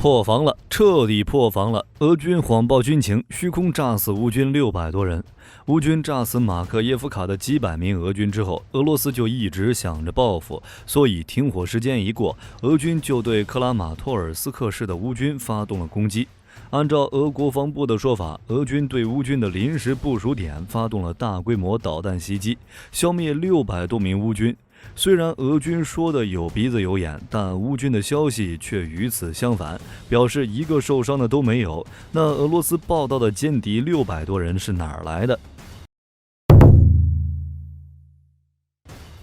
破防了，彻底破防了！俄军谎报军情，虚空炸死乌军600多人。乌军炸死马克耶夫卡的几百名俄军之后，俄罗斯就一直想着报复，所以停火时间一过，俄军就对克拉马托尔斯克市的乌军发动了攻击。按照俄国防部的说法，俄军对乌军的临时部署点发动了大规模导弹袭击，消灭600多名乌军。虽然俄军说的有鼻子有眼，但乌军的消息却与此相反，表示一个受伤的都没有。那俄罗斯报道的歼敌600多人是哪儿来的？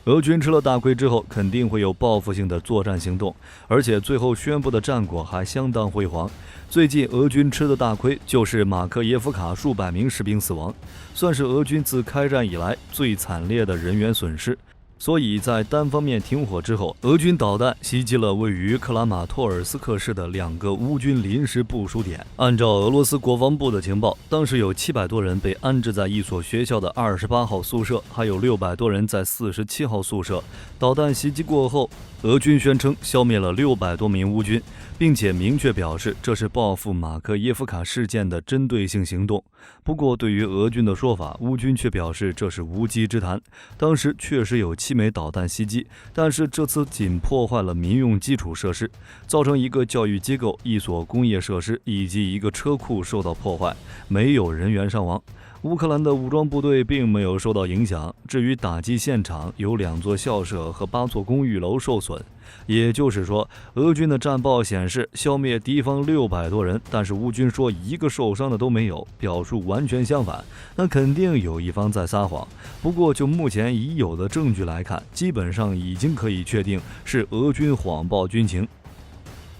俄军吃了大亏之后，肯定会有报复性的作战行动，而且最后宣布的战果还相当辉煌。最近俄军吃的大亏就是马克耶夫卡数百名士兵死亡，算是俄军自开战以来最惨烈的人员损失。所以在单方面停火之后，俄军导弹袭击了位于克拉马托尔斯克市的2个乌军临时部署点。按照俄罗斯国防部的情报，当时有700多人被安置在一所学校的28号宿舍，还有600多人在47号宿舍。导弹袭击过后，俄军宣称消灭了600多名乌军，并且明确表示这是报复马克耶夫卡事件的针对性行动。不过对于俄军的说法，乌军却表示这是无稽之谈。当时确实有7枚导弹袭击，但是这次仅破坏了民用基础设施，造成一个教育机构、一所工业设施以及一个车库受到破坏，没有人员伤亡。乌克兰的武装部队并没有受到影响。至于打击现场，有2座校舍和8座公寓楼受损。也就是说，俄军的战报显示消灭敌方600多人，但是乌军说一个受伤的都没有，表述完全相反。那肯定有一方在撒谎。不过就目前已有的证据来看，基本上已经可以确定是俄军谎报军情。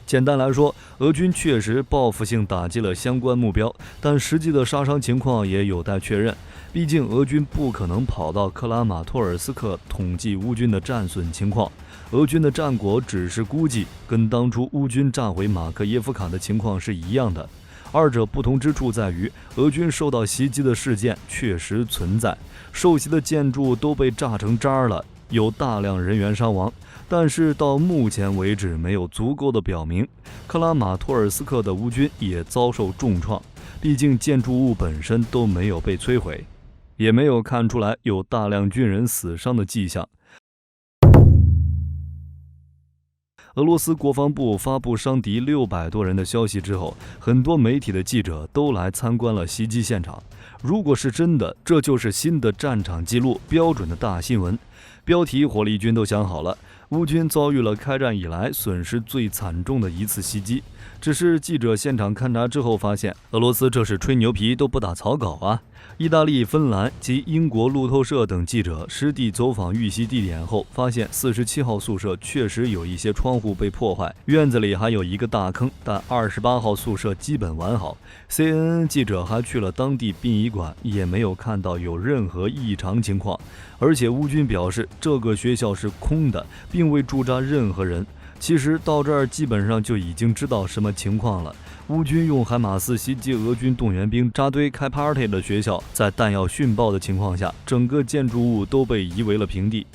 简单来说，俄军确实报复性打击了相关目标，但实际的杀伤情况也有待确认。毕竟俄军不可能跑到克拉马托尔斯克统计乌军的战损情况，俄军的战果只是估计，跟当初乌军炸毁马克耶夫卡的情况是一样的。二者不同之处在于，俄军受到袭击的事件确实存在，受袭的建筑都被炸成渣了，有大量人员伤亡。但是到目前为止，没有足够的表明克拉马托尔斯克的乌军也遭受重创，毕竟建筑物本身都没有被摧毁，也没有看出来有大量军人死伤的迹象。俄罗斯国防部发布伤敌600多人的消息之后，很多媒体的记者都来参观了袭击现场。如果是真的，这就是新的战场记录，标准的大新闻。标题火力军都想好了，乌军遭遇了开战以来损失最惨重的一次袭击。只是记者现场勘察之后发现，俄罗斯这是吹牛皮都不打草稿啊！意大利、芬兰及英国路透社等记者实地走访遇袭地点后，发现47号宿舍确实有一些窗户被破坏，院子里还有一个大坑，但28号宿舍基本完好。CNN 记者还去了当地殡仪馆，也没有看到有任何异常情况。而且乌军表示，这个学校是空的，并未驻扎任何人。其实到这儿基本上就已经知道什么情况了。乌军用海马斯袭击俄军动员兵扎堆开 party 的学校，在弹药殉爆的情况下，整个建筑物都被夷为了平地。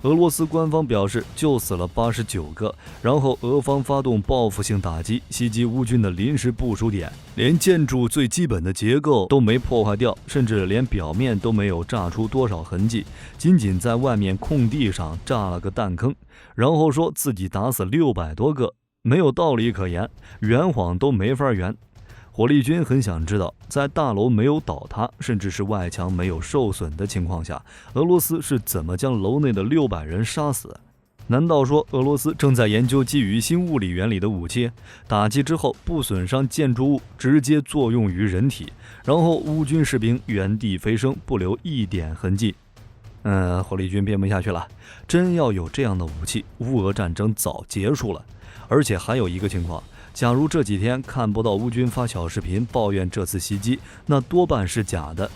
俄罗斯官方表示就死了89个，然后俄方发动报复性打击，袭击乌军的临时部署点，连建筑最基本的结构都没破坏掉，甚至连表面都没有炸出多少痕迹，仅仅在外面空地上炸了个弹坑，然后说自己打死600多个，没有道理可言，圆谎都没法圆。火力军很想知道，在大楼没有倒塌，甚至是外墙没有受损的情况下，俄罗斯是怎么将楼内的600人杀死？难道说俄罗斯正在研究基于新物理原理的武器，打击之后不损伤建筑物，直接作用于人体，然后乌军士兵原地飞升，不留一点痕迹？火力军编不下去了，真要有这样的武器，乌俄战争早结束了。而且还有一个情况，假如这几天看不到乌军发小视频抱怨这次袭击，那多半是假的。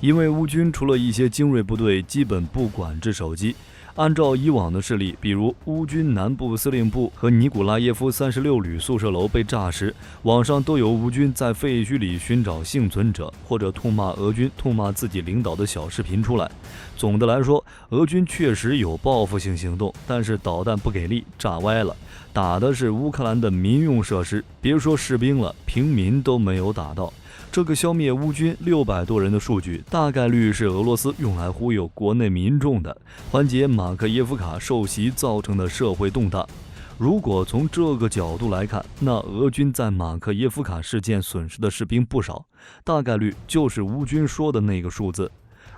因为乌军除了一些精锐部队，基本不管制手机。按照以往的事例，比如乌军南部司令部和尼古拉耶夫36旅宿舍楼被炸时，网上都有乌军在废墟里寻找幸存者，或者痛骂俄军、痛骂自己领导的小视频出来。总的来说，俄军确实有报复性行动，但是导弹不给力，炸歪了，打的是乌克兰的民用设施，别说士兵了，平民都没有打到。这个消灭乌军600多人的数据，大概率是俄罗斯用来忽悠国内民众的，缓解马克耶夫卡受袭造成的社会动荡。如果从这个角度来看，那俄军在马克耶夫卡事件损失的士兵不少，大概率就是乌军说的那个数字。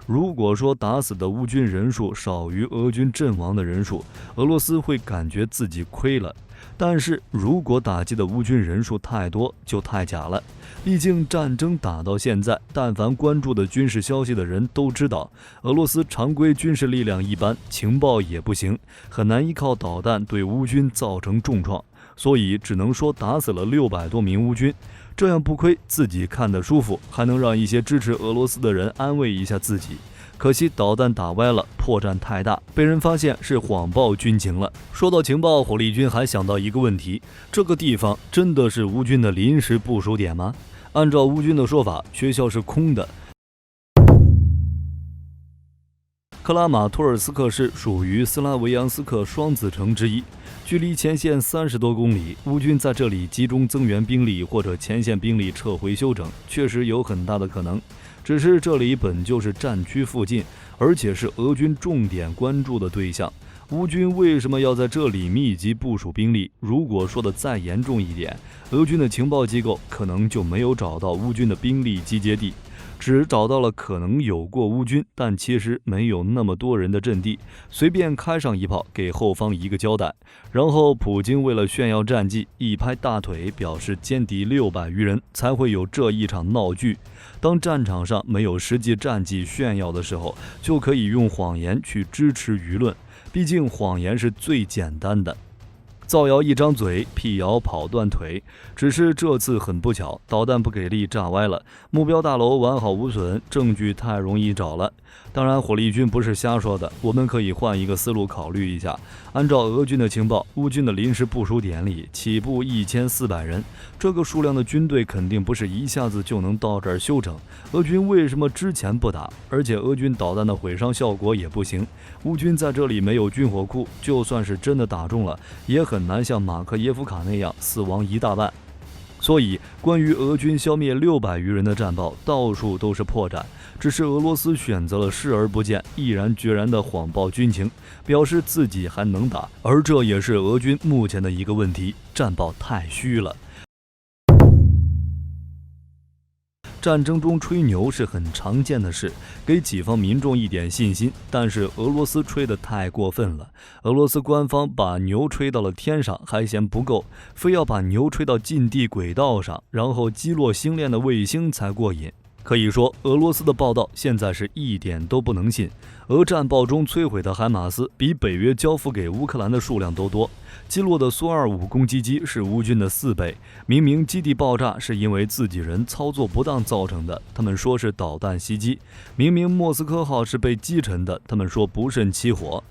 如果说打死的乌军人数少于俄军阵亡的人数，俄罗斯会感觉自己亏了。但是如果打击的乌军人数太多，就太假了。毕竟战争打到现在，但凡关注的军事消息的人都知道，俄罗斯常规军事力量一般，情报也不行，很难依靠导弹对乌军造成重创，所以只能说打死了600多名乌军。这样不亏自己看得舒服，还能让一些支持俄罗斯的人安慰一下自己。可惜导弹打歪了，破绽太大，被人发现是谎报军情了。说到情报，火力军还想到一个问题，这个地方真的是乌军的临时部署点吗？按照乌军的说法，学校是空的。克拉马托尔斯克市属于斯拉维扬斯克双子城之一，距离前线30多公里。乌军在这里集中增援兵力或者前线兵力撤回休整，确实有很大的可能。只是这里本就是战区附近，而且是俄军重点关注的对象。乌军为什么要在这里密集部署兵力？如果说的再严重一点，俄军的情报机构可能就没有找到乌军的兵力集结地，只找到了可能有过乌军，但其实没有那么多人的阵地，随便开上一炮，给后方一个交代。然后普京为了炫耀战绩，一拍大腿，表示歼敌600余人，才会有这一场闹剧。当战场上没有实际战绩炫耀的时候，就可以用谎言去支持舆论，毕竟谎言是最简单的。造谣一张嘴，辟谣跑断腿。只是这次很不巧，导弹不给力，炸歪了，目标大楼完好无损，证据太容易找了。当然火力军不是瞎说的，我们可以换一个思路考虑一下。按照俄军的情报，乌军的临时部署点里起步1400人，这个数量的军队肯定不是一下子就能到这儿休整。俄军为什么之前不打？而且俄军导弹的毁伤效果也不行，乌军在这里没有军火库，就算是真的打中了，也很难像马克耶夫卡那样死亡一大半。所以关于俄军消灭600余人的战报到处都是破绽，只是俄罗斯选择了视而不见，毅然决然地谎报军情，表示自己还能打。而这也是俄军目前的一个问题，战报太虚了。战争中吹牛是很常见的事，给己方民众一点信心，但是俄罗斯吹得太过分了。俄罗斯官方把牛吹到了天上还嫌不够，非要把牛吹到近地轨道上，然后击落星链的卫星才过瘾。可以说，俄罗斯的报道现在是一点都不能信。俄战报中摧毁的海马斯比北约交付给乌克兰的数量都多，击落的苏25攻击机是乌军的4倍。明明基地爆炸是因为自己人操作不当造成的，他们说是导弹袭击；明明莫斯科号是被击沉的，他们说不慎起火。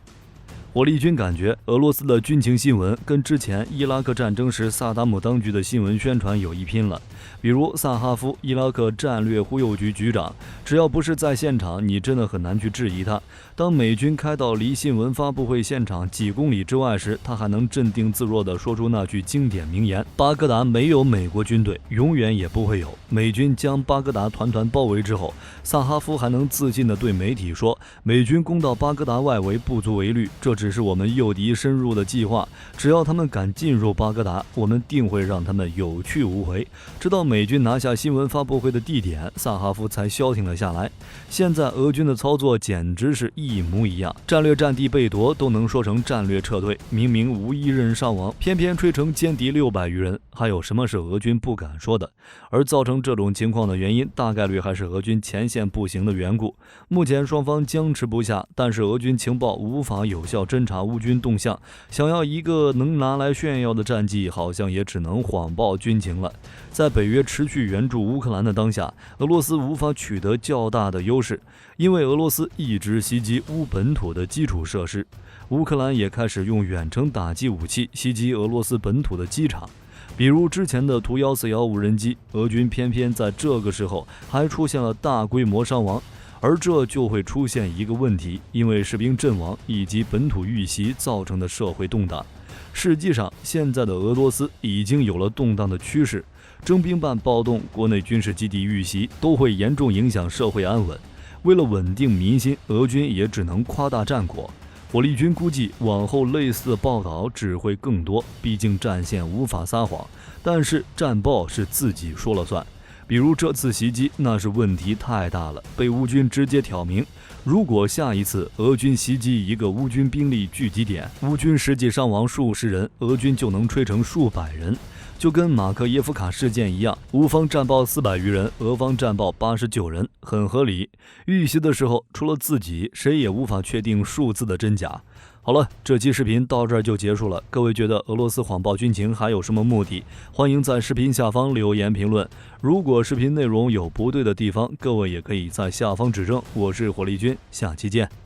火力军感觉俄罗斯的军情新闻跟之前伊拉克战争时萨达姆当局的新闻宣传有一拼了。比如萨哈夫，伊拉克战略忽悠局局长，只要不是在现场，你真的很难去质疑他。当美军开到离新闻发布会现场几公里之外时，他还能镇定自若地说出那句经典名言：巴格达没有美国军队，永远也不会有。美军将巴格达团团包围之后，萨哈夫还能自信地对媒体说，美军攻到巴格达外围不足为虑，这只是我们诱敌深入的计划，只要他们敢进入巴格达，我们定会让他们有去无回。直到美军拿下新闻发布会的地点，萨哈夫才消停了下来。现在俄军的操作简直是一模一样，战略战地被夺都能说成战略撤退，明明无一人伤亡，偏偏吹成歼敌600余人。还有什么是俄军不敢说的？而造成这种情况的原因，大概率还是俄军前线不行的缘故。目前双方僵持不下，但是俄军情报无法有效侦察乌军动向，想要一个能拿来炫耀的战绩，好像也只能谎报军情了。在北约持续援助乌克兰的当下，俄罗斯无法取得较大的优势，因为俄罗斯一直袭击乌本土的基础设施。乌克兰也开始用远程打击武器袭击俄罗斯本土的机场，比如之前的图141无人机，俄军偏偏在这个时候还出现了大规模伤亡。而这就会出现一个问题，因为士兵阵亡以及本土遇袭造成的社会动荡。实际上，现在的俄罗斯已经有了动荡的趋势，征兵办暴动、国内军事基地遇袭都会严重影响社会安稳。为了稳定民心，俄军也只能夸大战果。火力军估计，往后类似的报道只会更多，毕竟战线无法撒谎，但是战报是自己说了算。比如这次袭击，那是问题太大了，被乌军直接挑明，如果下一次俄军袭击一个乌军兵力聚集点，乌军实际伤亡数十人，俄军就能吹成数百人，就跟马克耶夫卡事件一样，乌方战报400余人，俄方战报89人，很合理。遇袭的时候，除了自己，谁也无法确定数字的真假。好了，这期视频到这儿就结束了。各位觉得俄罗斯谎报军情还有什么目的？欢迎在视频下方留言评论。如果视频内容有不对的地方，各位也可以在下方指正。我是火力军，下期见。